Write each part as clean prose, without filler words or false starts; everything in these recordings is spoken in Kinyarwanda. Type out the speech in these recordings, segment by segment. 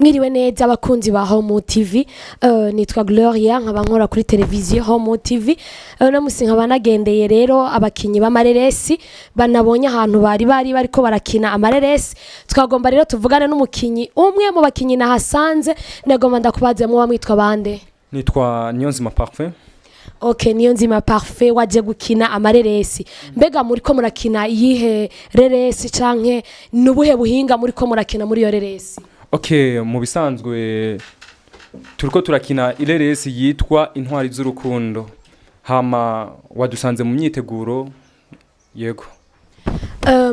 Mwiriwe neza abakunzi ba Home TV. Nitwa Gloria nkaba nkora kuri televiziyo Home TV. No musi nkaba nagendeye rero abakinyi b'amareresi banabonye ahantu bariko barakina amareresi. Twagomba rero tuvugane n'umukinyi umwe mu bakinyi nahasanze. Nagomba ndakubaze mu bamwitwa bande? Nitwa Niyonzima Parfait. Okay, Niyonzima Parfait waje gukina amareresi. Mbega muriko murakina iyihe reresi canke nubuhe buhinga muriko murakina muri yo reresi? Okay, mu bisanzwe turiko turakina ireresi yitwa Intwari z'urukundo. Hama wadusanze mu myiteguro. Yego.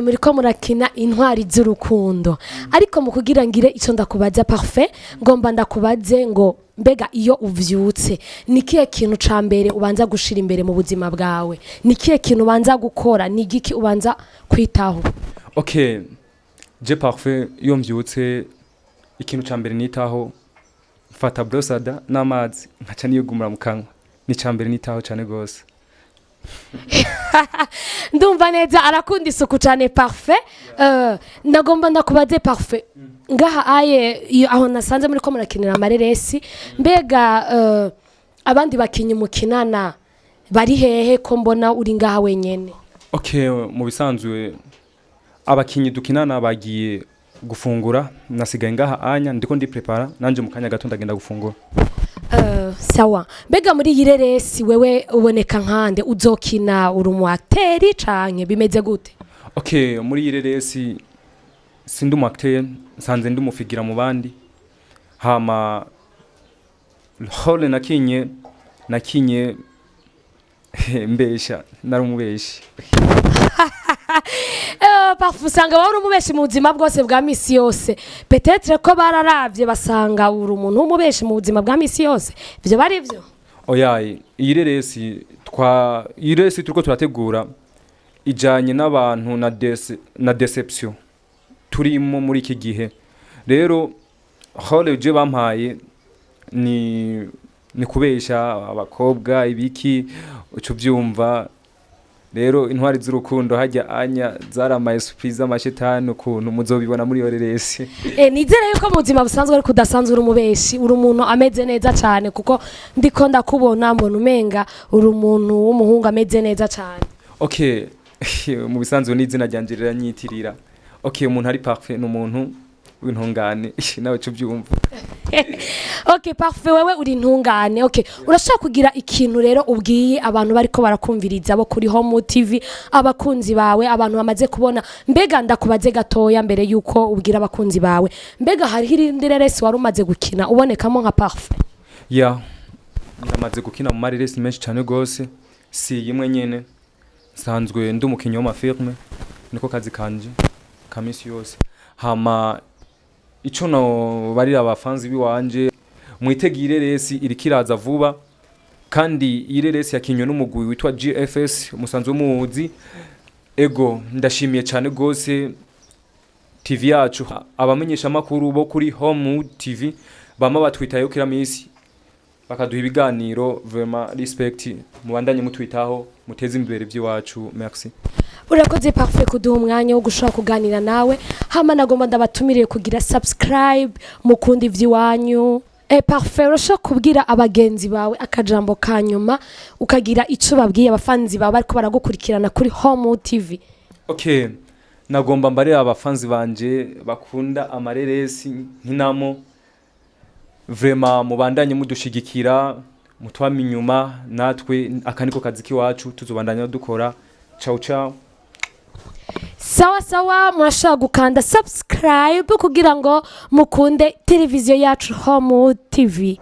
Muriko murakina Intwari z'urukundo. Ariko mu kugira ngire ico ndakubaza Parfait, ngomba ndakubaze ngo mbega iyo uvyutse nikiye kintu ca mbere ubanza gushira imbere mu buzima bwawe? Nikiye kintu ubanza gukora? Ni giki ubanza kwitaho? Okay. Je Parfait iyo mvyutse ikintu ca mbere nitaho fata brosada n'amazi nkaca niyugumura mu kanwa. Ni ca mbere nitaho cyane gose. Ndumva neza arakunda isuku cyane Parfait. Ndagomba ndakubaze Parfait. Ngaha aye aho nasanze muri ko murakinira amareresi, mbega abandi bakinyi mukinana bari hehe ko mbona uri ngaha wenyene? Okay, mu bisanzwe abakinyi dukinana bagiye gufungura, nasigaye ngaha anya ndiko ndi prepara nanje mu kanya gato ndagenda gufungura. Sawa. Mbega muri yireresi wewe uboneka nkande? Uzokina uri mu acteur canke bimeze gute? Okay, muri yireresi sindi mu acteur, sanze ndi mufigira mu bandi. Hama hole nakinye mbesha narumubeshi. Parfois usanga wari umubeshi mu buzima bwose bwa misi yose. Peut-être ko bararavye basanga uri umuntu umubeshi mu buzima bwa misi yose. Ivyo bari byo? Oyaye, ireresi turiko turategura ijanye n'abantu na deception turimo muri iki gihe. Rero hole je bampaye ni kubesha abakobwa ibiki uco byumva. Rero Intwari z'urukundo hajya anya zaramaye surprise amashetani ukuntu muzobibona muri yo reresi. Nizere yuko mu buzima busanzwe ariko udasanzwe uri umubeshi, uri umuntu ameze neza cyane kuko ndiko ndakubona mbona umenga uri umuntu w'umuhungu ameze neza cyane. Okay, mu bisanzwe n'izina ryanjirira nyitirira. Okay, umuntu ari Parfait n'umuntu w'intungane nawe cyo byumva. Okay, Parfait wewe uri intungane. Okay, urashaka kugira ikintu rero ubwiye abantu bariko barakumviriza bo kuri Home TV, abakunzi bawe, abantu bamaze kubona. Mbega ndakubaze gatoya mbere yuko ubwira abakunzi bawe, mbega hari irindi reresi wari umaze gukina ubonekamo nka Parfait? Yeah, ndamaze gukina mu mareresi menshi cyane gose, si yimwe nyene. Sanzwe ndi umukinyi w'amafilme, niko kazi kanje kamisi yose. Hama ico no barira abafanzi biwanje mwitegire resi irikiraza vuba, kandi ireresi yakinywe n'umugwi witwa GFS musanzwe muzi. Ego ndashimiye cyane gose TV yacu, abamenyesha makuru bo kuri Home TV bama batwitaye kira misi bakaduha ibiganiro. Vraiment respect, mubandanye mutwitaho muteze imbere by'iwacu. Merci. Urakoze Parfait kuduha umwanya wo gushaka kuganira nawe. Hama nagomba ndabatumiriye kugira subscribe mukunda ivy'iwanyu. Parfait urashaka kubwira abagenzi bawe akajambo kanyuma ukagira ico babwiye abafanzi bawe bariko baragukurikirana kuri Home TV? Okay, nagomba mbare abafanzi banje bakunda amareresi nkinamo. Vraiment mubandanye mudushigikira mutwama inyuma, natwe akaniko kazi kiwacu tuzobandanya dukora. Ciao ciao. Sawa murashaka gukanda subscribe kugira ngo mukunde televiziyo yacu Home TV.